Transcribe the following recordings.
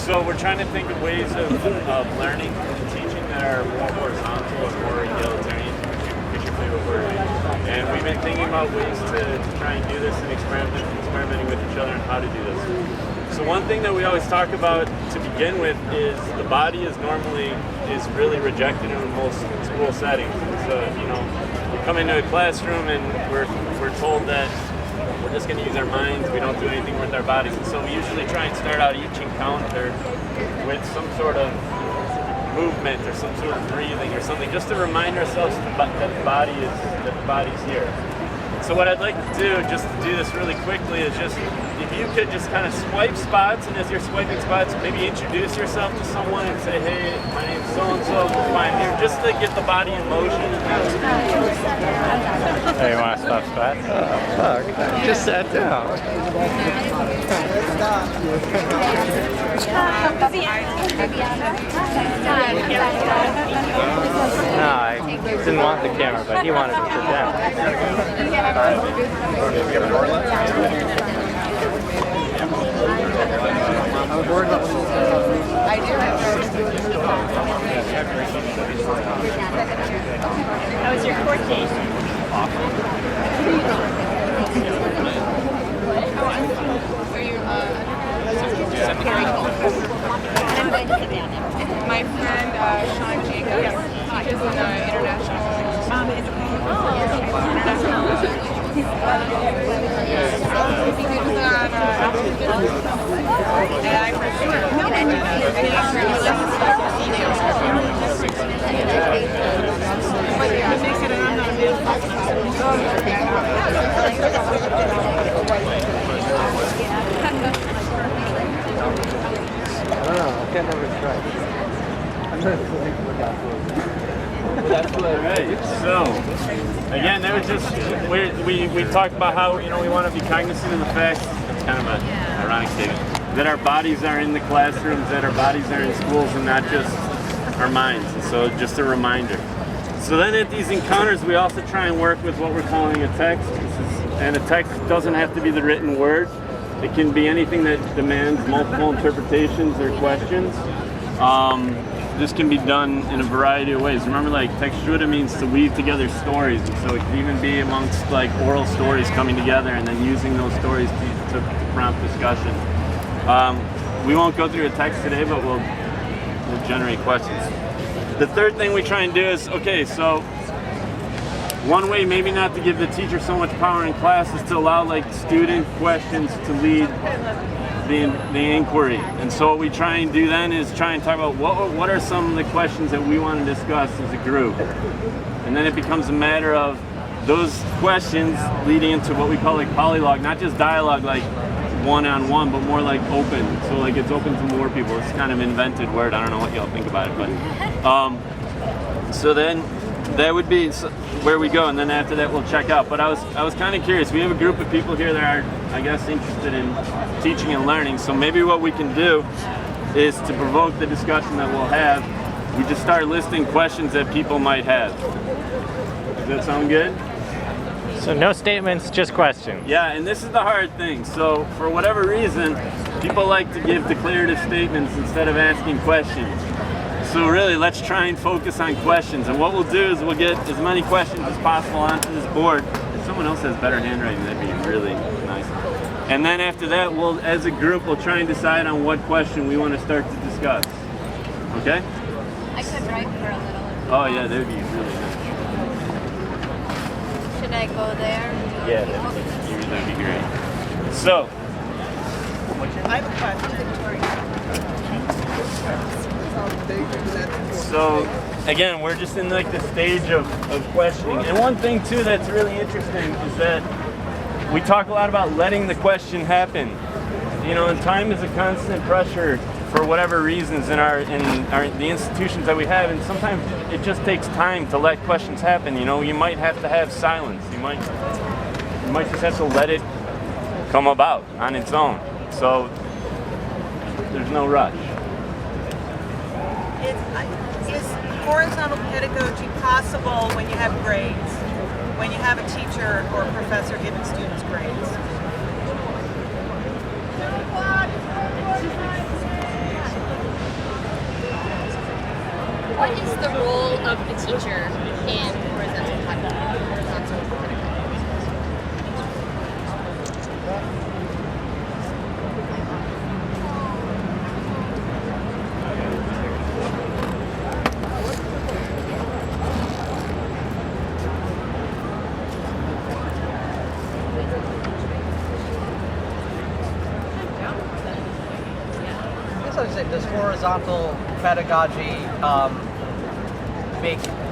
So we're trying to think of ways of learning and teaching that are more horizontal or more egalitarian, which your favorite word. And we've been thinking about ways to try and do this and experimenting with each other on how to do this. So one thing that we always talk about to begin with is the body is really rejected in most school settings. So, you know, we come into a classroom and we're told that we're just going to use our minds, we don't do anything with our bodies. And so we usually try and start out each encounter with some sort of movement or some sort of breathing or something, just to remind ourselves that the body's here. So what I'd like to do, just to do this really quickly, is just, if you could just kind of swipe spots, and as you're swiping spots, maybe introduce yourself to someone and say, hey, my name's so-and-so, I'm here, just to get the body in motion. Hey, you want to swap spots? Oh, fuck. Just sat down. No, I didn't want the camera, but he wanted to sit down. I was worried about I do. How was your court case? My friend Sean Jacobs teaches in international AI for sure. I don't know. I can't never try. I'm not Right. So, again, that was just we talked about how, you know, we want to be cognizant of the fact, it's kind of an ironic statement, that our bodies are in the classrooms, that our bodies are in schools, and not just our minds. And so, just a reminder. So then, at these encounters, we also try and work with what we're calling a text. And a text doesn't have to be the written word. It can be anything that demands multiple interpretations or questions. This can be done in a variety of ways. Remember, like, textura means to weave together stories, and so it can even be amongst like oral stories coming together and then using those stories to prompt discussion. We won't go through a text today, but we'll generate questions. The third thing we try and do is, okay, so one way maybe not to give the teacher so much power in class is to allow like student questions to lead the inquiry. And so what we try and do then is try and talk about what are some of the questions that we want to discuss as a group. And then it becomes a matter of those questions leading into what we call like polylogue, not just dialogue like one-on-one, but more like open. So like it's open to more people. It's kind of an invented word. I don't know what y'all think about it, but so then that would be where we go, and then after that we'll check out. But I was kind of curious. We have a group of people here that are, I guess, interested in teaching and learning. So maybe what we can do is to provoke the discussion that we'll have, we just start listing questions that people might have. Does that sound good? So no statements, just questions. Yeah, and this is the hard thing. So for whatever reason, people like to give declarative statements instead of asking questions. So really, let's try and focus on questions. And what we'll do is we'll get as many questions as possible onto this board. If someone else has better handwriting, that'd be really nice. And then after that, we'll, as a group, we'll try and decide on what question we want to start to discuss. Okay? I could write for a little. Oh yeah, that'd be really nice. Should I go there? Yeah, that'd be great. So, I have a question. So again, we're just in like the stage of questioning. And one thing too that's really interesting is that we talk a lot about letting the question happen. You know, and time is a constant pressure for whatever reasons in the institutions that we have, and sometimes it just takes time to let questions happen. You know, you might have to have silence. You might just have to let it come about on its own. So there's no rush. Is horizontal pedagogy possible when you have grades? When you have a teacher or a professor giving students grades? What is the role of the teacher in horizontal pedagogy? I would say, does horizontal pedagogy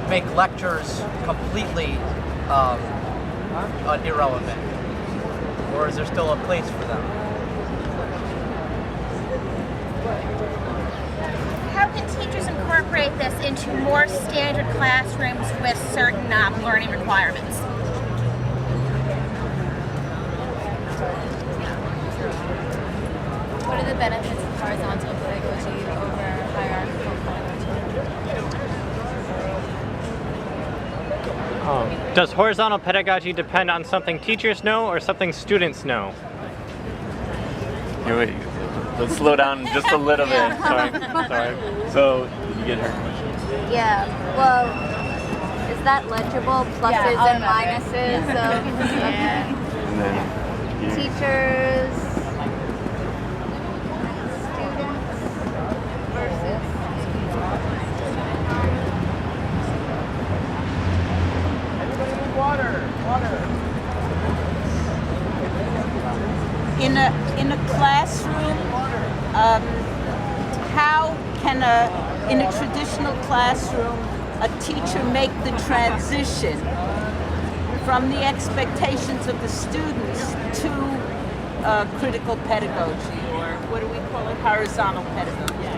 make lectures completely irrelevant, or is there still a place for them? How can teachers incorporate this into more standard classrooms with certain learning requirements? What are the benefits of horizontal pedagogy over hierarchical pedagogy? Does horizontal pedagogy depend on something teachers know or something students know? Here, wait. Let's slow down just a little bit. Sorry. So, you get her question. Yeah, well, is that legible? Pluses and minuses of And then here. teachers, students versus In a classroom, how can in a traditional classroom a teacher make the transition from the expectations of the students to critical pedagogy, or what do we call it, horizontal pedagogy?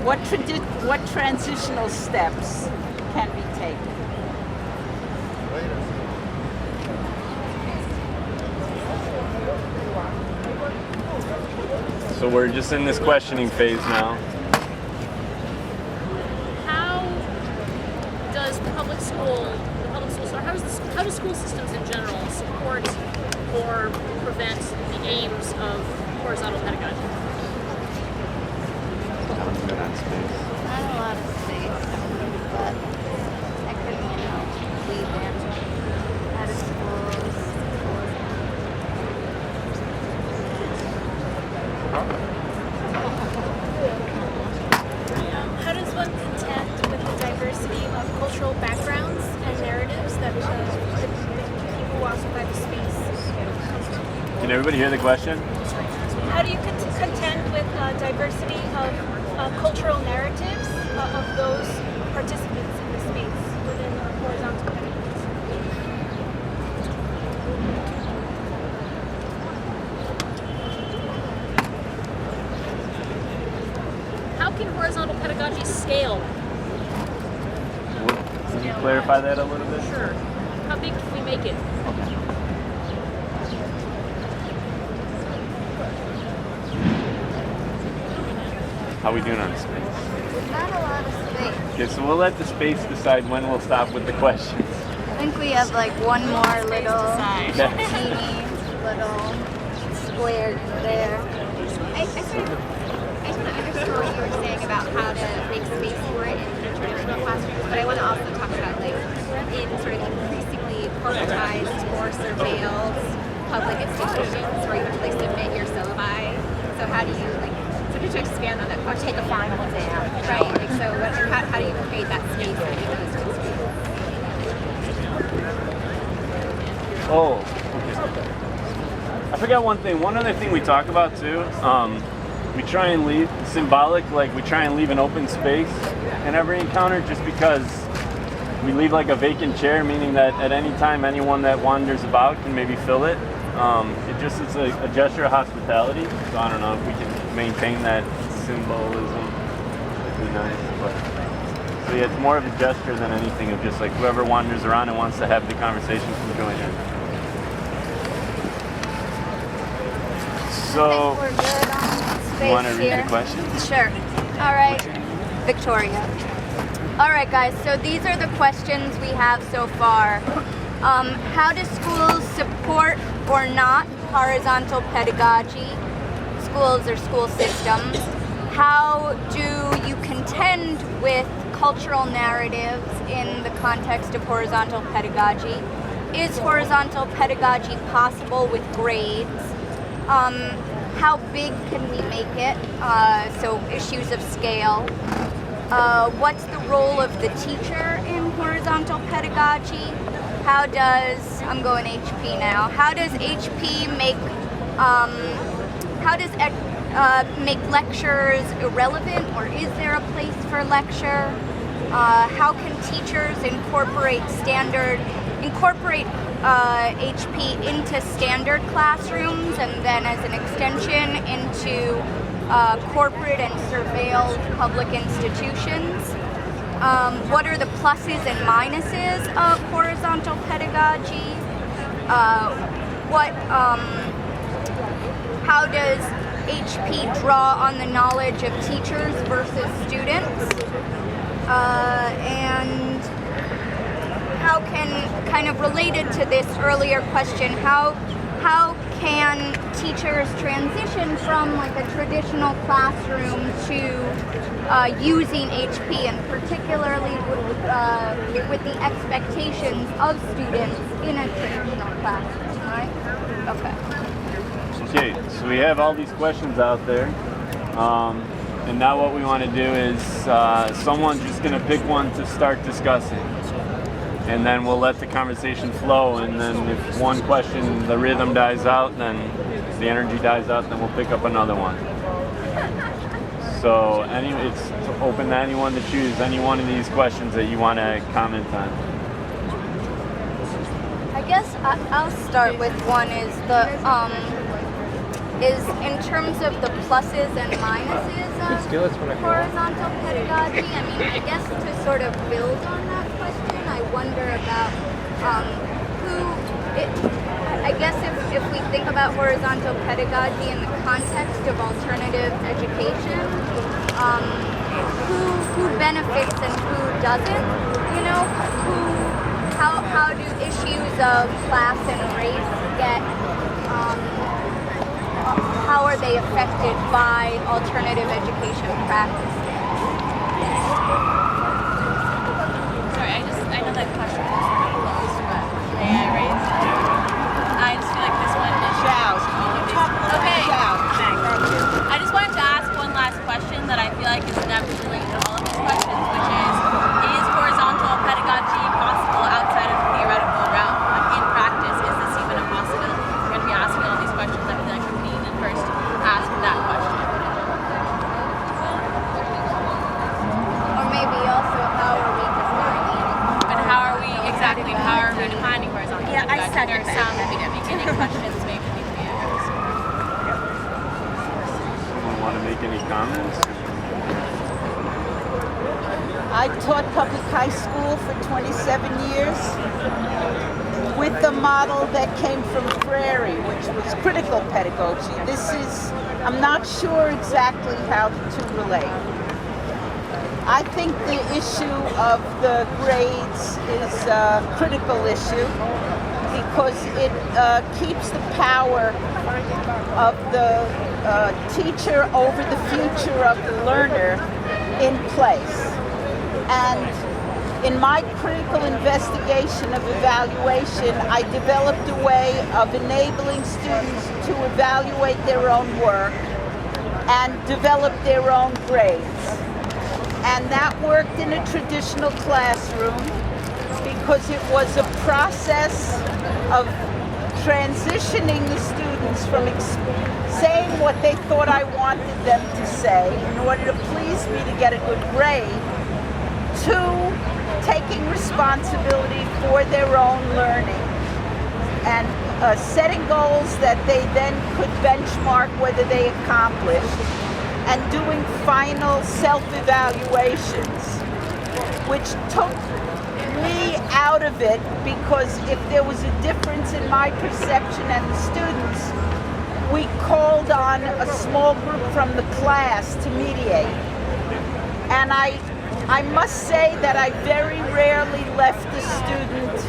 What transitional steps can be taken? So we're just in this questioning phase now. How does how do school systems in general support or prevent the aims of horizontal pedagogy? That one's good on space. not a lot of space, but I could, lead them out of schools. How does one contend with the diversity of cultural backgrounds and narratives that people occupy the space? Can everybody hear the question? How do you contend with diversity of cultural narratives of those participants in the space within the horizontal pedagogy? How can horizontal pedagogy scale? Can you clarify that a little bit? Sure. How big can we make it? How are we doing on space? There's not a lot of space. Okay, so we'll let the space decide when we'll stop with the questions. I think we have like one more little Okay. teeny little square there. I just want to underscore what you were saying about how to make space for it in traditional classrooms, but I want to also talk about like in sort of increasingly corporatized or surveilled public institutions where you have to like submit your syllabi. So how do you to expand on that, or take a final exam, right? Like, so how do you create that space for those institutions? Oh, okay. I forgot one thing. One other thing we talk about too. We try and leave symbolic, like we try and leave an open space in every encounter, just because we leave like a vacant chair, meaning that at any time anyone that wanders about can maybe fill it. It's a gesture of hospitality. So I don't know if we can maintain that symbolism. It'd be nice, but so yeah, it's more of a gesture than anything of just like whoever wanders around and wants to have the conversation can join in. So, I think we're good on space you want to read here. the questions? Sure. All right, Victoria. All right, guys, so these are the questions we have so far. How do schools support or not horizontal pedagogy? Schools or school systems. How do you contend with cultural narratives in the context of horizontal pedagogy. Is horizontal pedagogy possible with grades? How big can we make it? So issues of scale. What's the role of the teacher in horizontal pedagogy? How does, I'm going HP now, how does HP make make lectures irrelevant, or is there a place for lecture? How can teachers incorporate HP into standard classrooms and then as an extension into corporate and surveilled public institutions? What are the pluses and minuses of horizontal pedagogy? How does HP draw on the knowledge of teachers versus students? And how can, kind of related to this earlier question, how can teachers transition from like a traditional classroom to using HP, and particularly with the expectations of students in a traditional classroom, right? Okay. Okay, so we have all these questions out there, and now what we want to do is someone's just going to pick one to start discussing, and then we'll let the conversation flow, and then if one question, the rhythm dies out, then the energy dies out, then we'll pick up another one. So it's open to anyone to choose any one of these questions that you want to comment on. I guess I'll start with one is in terms of the pluses and minuses of horizontal pedagogy. I mean, I guess to sort of build on that question, I wonder about I guess if we think about horizontal pedagogy in the context of alternative education, who benefits and who doesn't? You know, how do issues of class and race get how are they affected by alternative education practices? Sorry, I know that question was really close, but may I raise? I just feel like this one is okay. Thank you. I just wanted to ask one last question that I feel like is inevitably related to all of these questions, which is horizontal pedagogy possible outside of the theoretical realm? Like in practice, is this even a possibility? We're going to be asking all these questions. I feel like we need to first ask that question. Or maybe also how are we defining? And how are we defining horizontal pedagogy? Yeah, I second There are some beginning questions maybe need to be asked. Someone want to make any comments? I taught public high school for 27 years with the model that came from Prairie, which was critical pedagogy. I'm not sure exactly how the two relate. I think the issue of the grades is a critical issue because it keeps the power of the teacher over the future of the learner in place. And in my critical investigation of evaluation, I developed a way of enabling students to evaluate their own work and develop their own grades. And that worked in a traditional classroom because it was a process of transitioning the students from saying what they thought I wanted them to say in order to please me to get a good grade, to taking responsibility for their own learning and setting goals that they then could benchmark whether they accomplished, and doing final self-evaluations, which took me out of it because if there was a difference in my perception and the students, we called on a small group from the class to mediate. And I must say that I very rarely left the student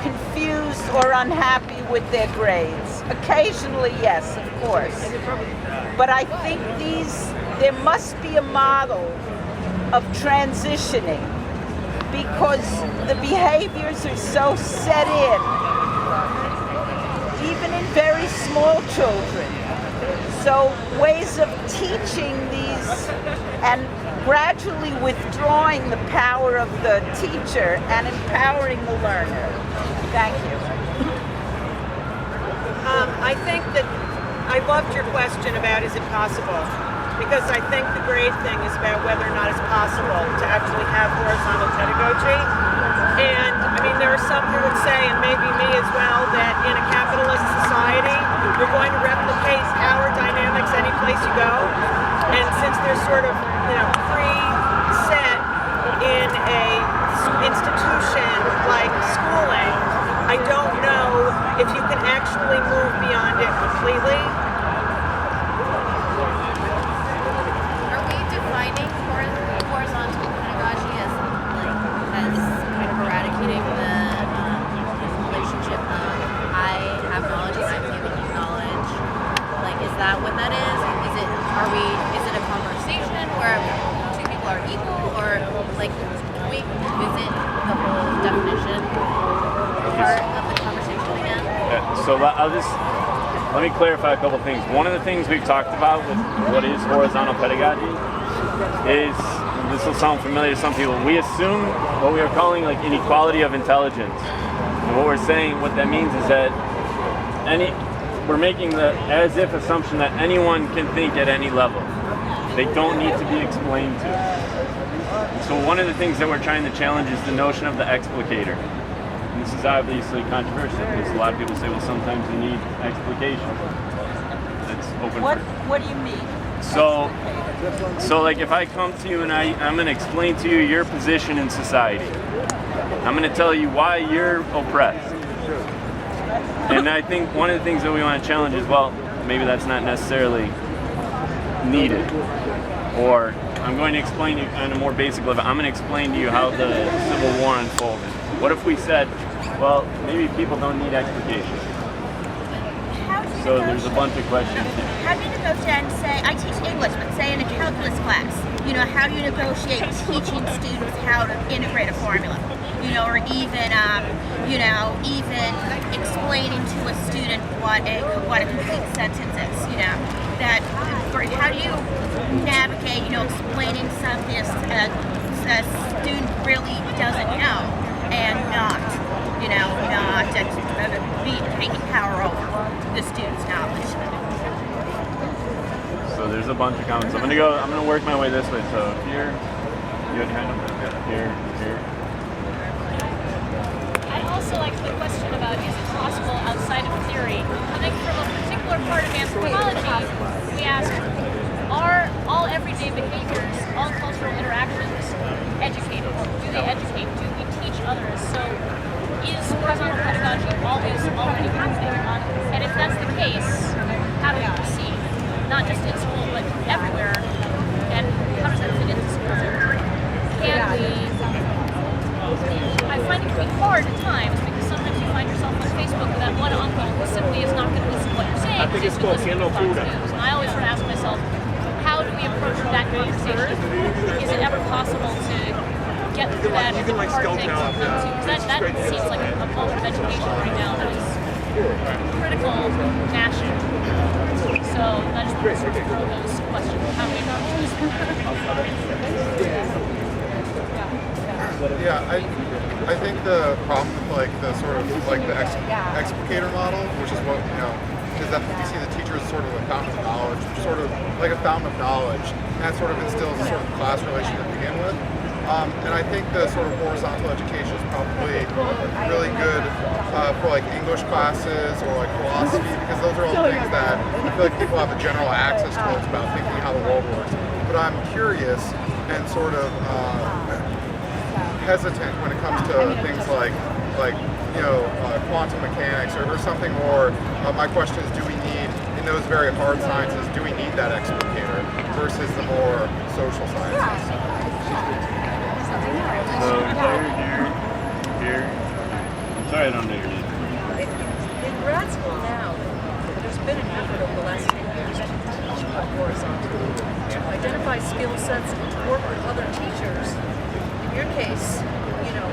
confused or unhappy with their grades. Occasionally, yes, of course. But I think there must be a model of transitioning because the behaviors are so set in, even in very small children. So ways of teaching these and gradually withdrawing the power of the teacher and empowering the learner. Thank you. I think that I loved your question about is it possible? Because I think the great thing is about whether or not it's possible to actually have horizontal pedagogy. And I mean, there are some who would say, and maybe me as well, that in a capitalist society, you're going to replicate power dynamics any place you go. And since they're sort of, preset in a institution like schooling, I don't know if you can actually move beyond it completely. Are we defining horizontal pedagogy as kind of eradicating the relationship of I have knowledge and I'm giving you knowledge? Like, is that what that is? Is it a conversation where two people are equal, or like can we visit the whole definition part of the conversation again? So let me clarify a couple things. One of the things we've talked about with what is horizontal pedagogy is, this will sound familiar to some people, we assume what we are calling like inequality of intelligence. And what we're saying, what that means is that we're making the as if assumption that anyone can think at any level. They don't need to be explained to. So one of the things that we're trying to challenge is the notion of the explicator. And this is obviously controversial because a lot of people say, well, sometimes you need explication. That's open What do you mean? So like if I come to you and I'm going to explain to you your position in society. I'm going to tell you why you're oppressed. And I think one of the things that we want to challenge is, well, maybe that's not necessarily needed. Or I'm going to explain to you on a more basic level. I'm going to explain to you how the Civil War unfolded. What if we said, well, maybe people don't need explication? So there's a bunch of questions. How do you negotiate and say, I teach English, but say in a calculus class, how do you negotiate teaching students how to integrate a formula? Or even, even explaining to a student what a complete sentence is, how do you navigate, explaining something a student really doesn't know and not taking power over the student's knowledge. So there's a bunch of comments. I'm gonna work my way this way. So here, you had kind of here. I also like the question about is it possible outside of theory. I think from a particular part of anthropology, we ask, are all everyday behaviors, all cultural interactions educated? Do they educate? Do we teach others? So is horizontal pedagogy always already happening? And if that's the case, how do we proceed? Not just in school, but everywhere. And how does that fit into school? Can we... I find it can be hard at times because sometimes you find yourself on Facebook with that one uncle who simply is not going to listen to what you're saying. I think it's called candle food. And I always sort of ask myself, how do we approach that conversation? Is it ever possible to get through that hard thing to come to? Because that seems like a moment of education right now that is critical national. So I just want to sort of throw those questions. How do we approach this? Yeah, I think the problem with the explicator model, which is what is that you see the teacher as sort of a fountain of knowledge, sort of like a fountain of knowledge, and that sort of instills a sort of class relation to begin with. And I think the sort of horizontal education is probably really good for English classes or philosophy, because those are all things that I feel like people have a general access towards about thinking how the world works. But I'm curious and sort of hesitant when it comes to things like quantum mechanics or something more. My question is, do we need, in those very hard sciences, do we need that explicator versus the more social sciences? So here. I'm sorry I don't know your name. In grad school now, there's been an effort over the last 10 years to teach horizontal, to identify skill sets to work with other teachers. In your case, you know,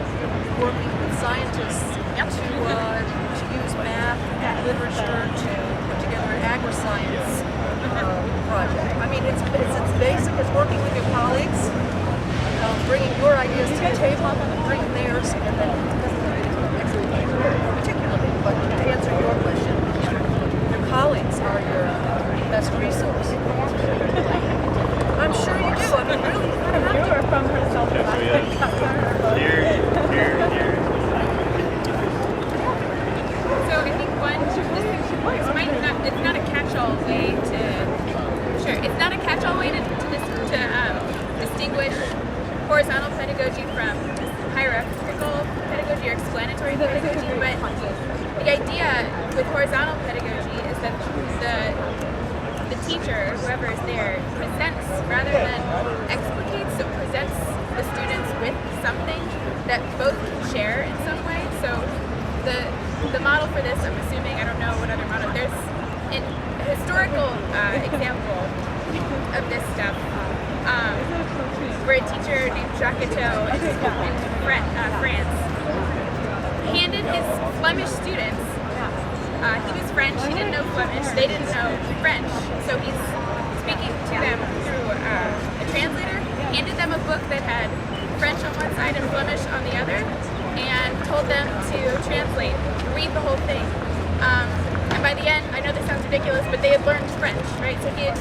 working with scientists to use math and literature to put together an agri-science project. I mean, it's basic as working with your colleagues, bringing your ideas to the table, bringing theirs, and then particularly, but to answer your question, your colleagues are your best resource. I'm sure you do. I mean, really, you kind of have to. You are from Horizontal Pedagogy. Here. So I think it's not a catch-all way to. Sure, it's not a catch-all way to distinguish horizontal pedagogy from hierarchical pedagogy or explanatory pedagogy. But the idea with horizontal pedagogy is that the teacher, whoever is there, presents rather than explicates. So presents the students with something that both can share in some way. So the model for this, I'm assuming, I don't know what other model, there's a historical example of this stuff where a teacher named Jacques in France handed his Flemish students, he was French, he didn't know Flemish, they didn't know French, so he's speaking to them through a translator, handed them a book that had French on one side and Flemish on the other, and told them to translate, read the whole thing. And by the end, I know this sounds ridiculous, but they had learned French, right? So he had,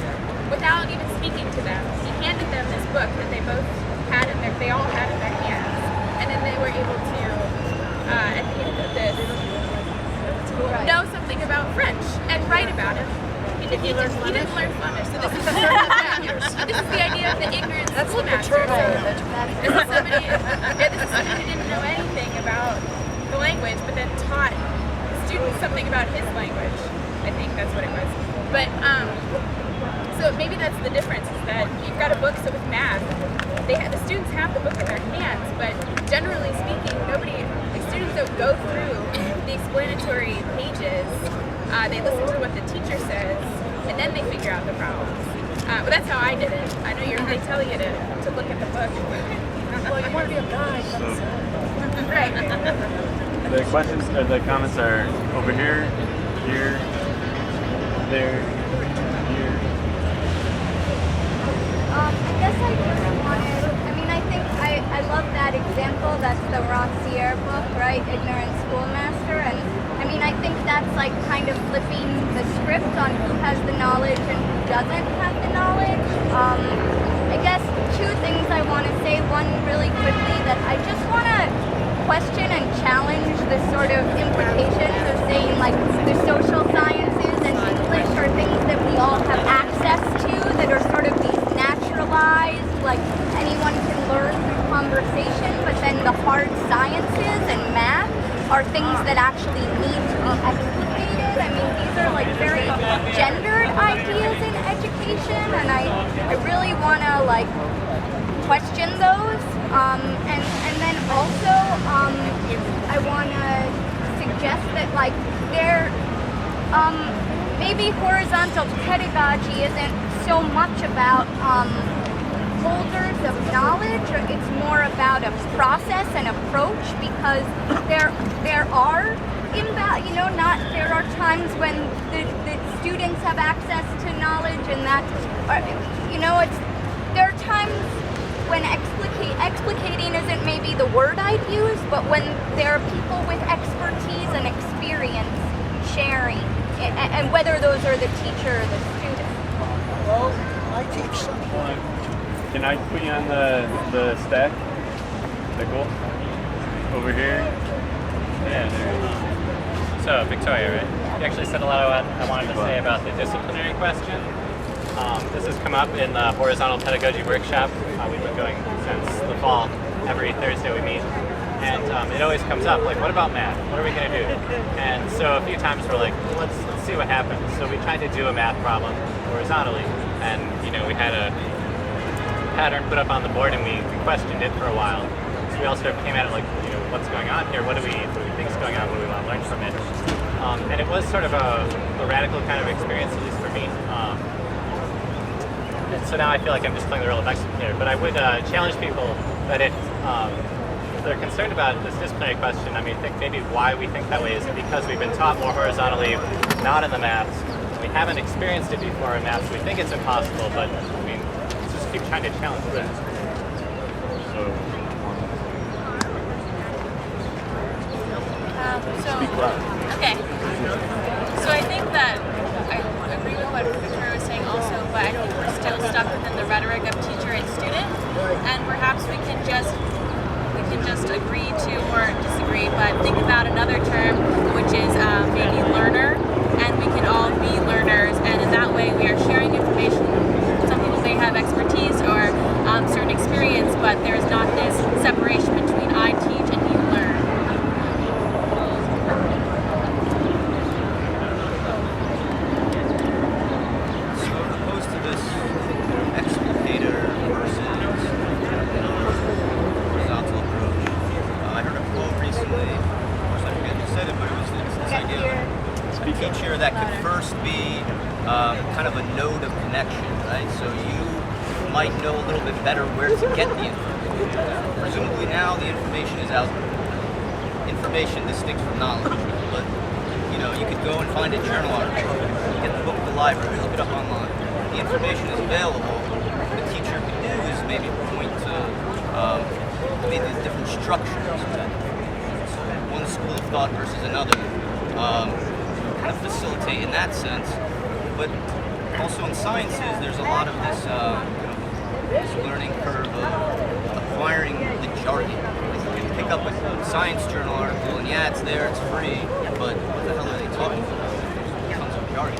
without even speaking to them, he handed them this book that they both had they all had in their hands, and then they were able to, at the end of this, know something about French and write about it. He didn't learn Flemish, so this is this is the idea of the ignorant schoolmaster. This is somebody who didn't know anything about the language, but then taught students something about his language. I think that's what it was. But so maybe that's the difference, is that you've got a book. So with math, the students have the book in their hands, but generally speaking, students don't go through the explanatory pages. They listen to what the teacher says, and then they figure out the problems. But that's how I did it. I know they tell you to look at the book. Well, you want to be a guide. Right. The questions or the comments are over here, here, there, here. I guess I just wanted, I love that example. That's the Rossier book, right? Ignorant Schoolmaster. And I think that's like kind of flipping the script on who has the knowledge and who doesn't have the knowledge. I guess two things I want to say. One, really quickly, that I just want to question and challenge the sort of implications of saying like the social sciences and English are things that we all have access to, that are sort of these naturalized, like anyone can learn through conversation, but then the hard sciences and math are things that actually need to be explicated. These are like very gendered ideas in education, and I really want to like question those. And then also, I want to suggest that like maybe horizontal pedagogy isn't so much about holders of knowledge, or it's more about a process and approach, because there are there are times when the students have access to knowledge, and that there are times when explicating isn't maybe the word I'd use, but when there are people with expertise and experience sharing, and whether those are the teacher or the student. Well, I teach some. Can I put you on the stack? Is that cool? Over here? Yeah, there. So, Victoria, right? You actually said a lot of what I wanted to say about the disciplinary question. This has come up in the Horizontal Pedagogy Workshop. We've been going since the fall. Every Thursday we meet. And it always comes up, like, what about math? What are we going to do? And so a few times we're like, well, let's see what happens. So we tried to do a math problem horizontally. And, we had a pattern put up on the board, and we questioned it for a while. So we all sort of came at it like, what's going on here? What do we think is going on? What do we want to learn from it? And it was sort of a radical kind of experience, at least for me. so now I feel like I'm just playing the role of explicator, but I would challenge people that if they're concerned about this disciplinary question, I mean, I think maybe why we think that way is because we've been taught more horizontally, not in the maths. We haven't experienced it before in maths. We think it's impossible, but I mean, let's just keep trying to challenge it. Okay. So I think that I agree with what Victoria was saying also, but I think we're still stuck within the rhetoric of teacher and student, and perhaps we can just agree to or disagree, but think about another term, which is maybe learner, and we can all be learners, and in that way we are sharing information. Some people may have expertise or certain experience, but there's not this separation between I teach and you learn. So opposed to this explicator versus horizontal approach, I heard a quote recently, of course I forget who said it, but it was this idea of a teacher that could first be kind of a node of connection, right? So you might know a little bit better where to get the information. Presumably now the information is out there. Information distinct from knowledge, but you know, you could go and find a journal article, get the book at the library, look it up online. The information is available. What the teacher could do is maybe point to maybe the different structures that one school of thought versus another, kind of facilitate in that sense. But also in sciences, there's a lot of this learning curve of acquiring the jargon. You can pick up a science journal article and yeah, it's there, it's free, but what the hell are they talking about? Tons of jargon.